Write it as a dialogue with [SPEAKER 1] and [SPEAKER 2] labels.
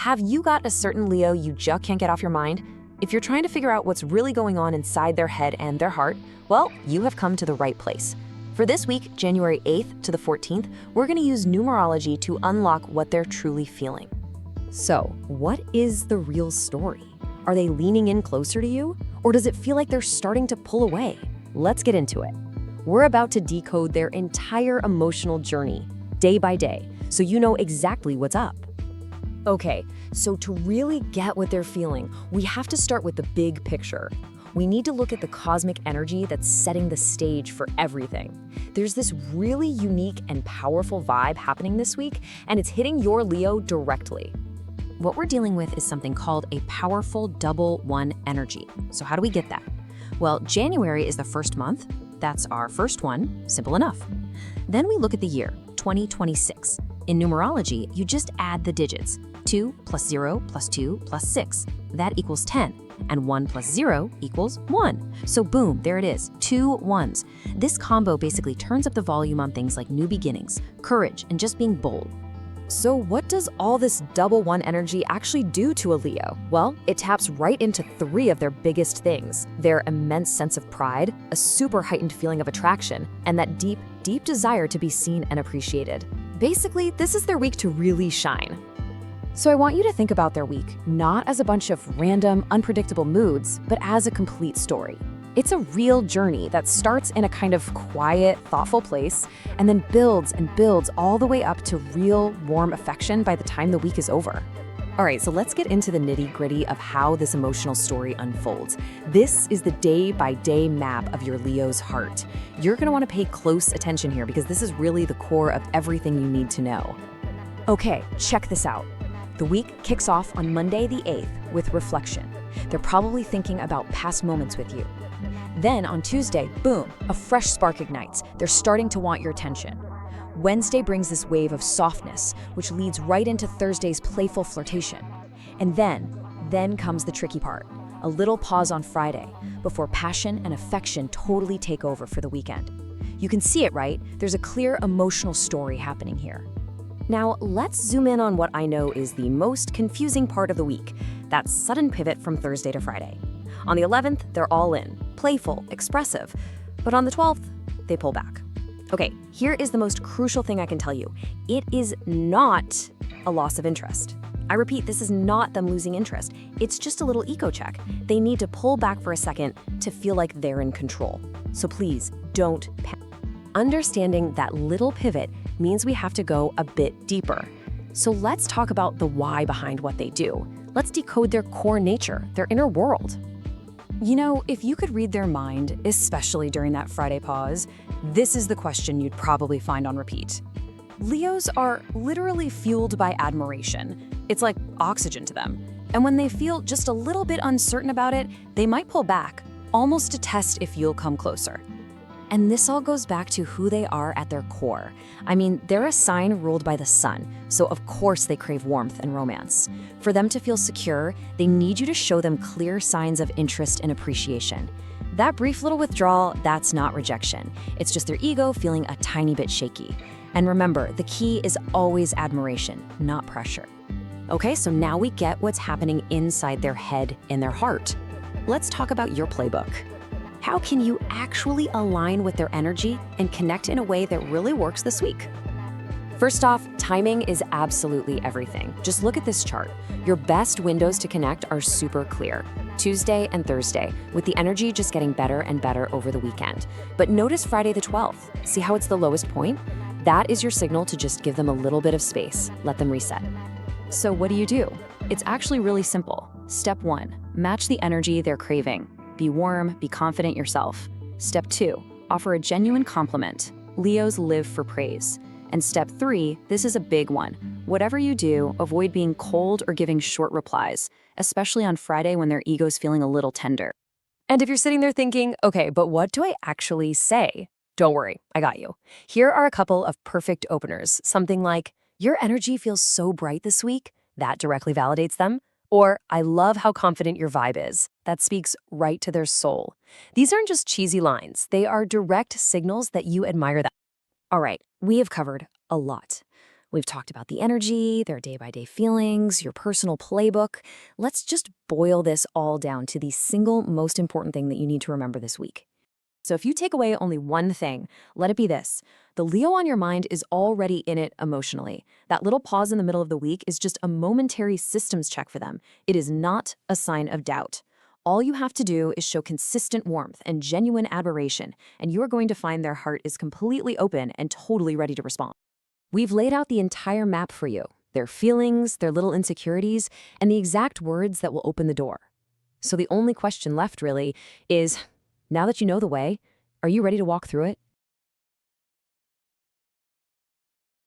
[SPEAKER 1] Have you got a certain Leo you just can't get off your mind? If you're trying to figure out what's really going on inside their head and their heart, well, you have come to the right place. For this week, January 8th to the 14th, we're going to use numerology to unlock what they're truly feeling. So, what is the real story? Are they leaning in closer to you? Or does it feel like they're starting to pull away? Let's get into it. We're about to decode their entire emotional journey, day by day, so you know exactly what's up. Okay, so to really get what they're feeling, we have to start with the big picture. We need to look at the cosmic energy that's setting the stage for everything. There's this really unique and powerful vibe happening this week, and it's hitting your Leo directly. What we're dealing with is something called a powerful double one energy. So how do we get that? Well, January is the first month. That's our first one, simple enough. Then we look at the year, 2026. In numerology, you just add the digits. 2 plus 0 plus 2 plus 6. That equals 10. And 1 plus 0 equals 1. So boom, there it is, 2 ones. This combo basically turns up the volume on things like new beginnings, courage, and just being bold. So what does all this double one energy actually do to a Leo? Well, it taps right into 3 of their biggest things: their immense sense of pride, a super heightened feeling of attraction, and that deep, deep desire to be seen and appreciated. Basically, this is their week to really shine. So I want you to think about their week, not as a bunch of random, unpredictable moods, but as a complete story. It's a real journey that starts in a kind of quiet, thoughtful place, and then builds and builds all the way up to real, warm affection by the time the week is over. All right, so let's get into the nitty-gritty of how this emotional story unfolds. This is the day-by-day map of your Leo's heart. You're gonna wanna pay close attention here because this is really the core of everything you need to know. Okay, check this out. The week kicks off on Monday the 8th with reflection. They're probably thinking about past moments with you. Then on Tuesday, boom, a fresh spark ignites. They're starting to want your attention. Wednesday brings this wave of softness, which leads right into Thursday's playful flirtation. And then comes the tricky part, a little pause on Friday, before passion and affection totally take over for the weekend. You can see it, right? There's a clear emotional story happening here. Now, let's zoom in on what I know is the most confusing part of the week, that sudden pivot from Thursday to Friday. On the 11th, they're all in, playful, expressive, but on the 12th, they pull back. Okay, here is the most crucial thing I can tell you. It is not a loss of interest. I repeat, this is not them losing interest. It's just a little eco check. They need to pull back for a second to feel like they're in control. So please, don't panic. Understanding that little pivot means we have to go a bit deeper. So let's talk about the why behind what they do. Let's decode their core nature, their inner world. You know, if you could read their mind, especially during that Friday pause, this is the question you'd probably find on repeat. Leos are literally fueled by admiration. It's like oxygen to them. And when they feel just a little bit uncertain about it, they might pull back, almost to test if you'll come closer. And this all goes back to who they are at their core. I mean, they're a sign ruled by the sun, so of course they crave warmth and romance. For them to feel secure, they need you to show them clear signs of interest and appreciation. That brief little withdrawal, that's not rejection. It's just their ego feeling a tiny bit shaky. And remember, the key is always admiration, not pressure. Okay, so now we get what's happening inside their head and their heart. Let's talk about your playbook. How can you actually align with their energy and connect in a way that really works this week? First off, timing is absolutely everything. Just look at this chart. Your best windows to connect are super clear. Tuesday and Thursday, with the energy just getting better and better over the weekend. But notice Friday the 12th. See how it's the lowest point? That is your signal to just give them a little bit of space. Let them reset. So what do? It's actually really simple. Step 1, match the energy they're craving. Be warm, be confident yourself. Step 2, offer a genuine compliment. Leos live for praise. And step 3, this is a big one. Whatever you do, avoid being cold or giving short replies, especially on Friday when their ego's feeling a little tender. And if you're sitting there thinking, okay, but what do I actually say? Don't worry, I got you. Here are a couple of perfect openers. Something like, your energy feels so bright this week. That directly validates them. Or, I love how confident your vibe is. That speaks right to their soul. These aren't just cheesy lines. They are direct signals that you admire them. All right, we have covered a lot. We've talked about the energy, their day-by-day feelings, your personal playbook. Let's just boil this all down to the single most important thing that you need to remember this week. So if you take away only one thing, let it be this. The Leo on your mind is already in it emotionally. That little pause in the middle of the week is just a momentary systems check for them. It is not a sign of doubt. All you have to do is show consistent warmth and genuine admiration, and you are going to find their heart is completely open and totally ready to respond. We've laid out the entire map for you, their feelings, their little insecurities, and the exact words that will open the door. So the only question left, really, is, now that you know the way, are you ready to walk through it?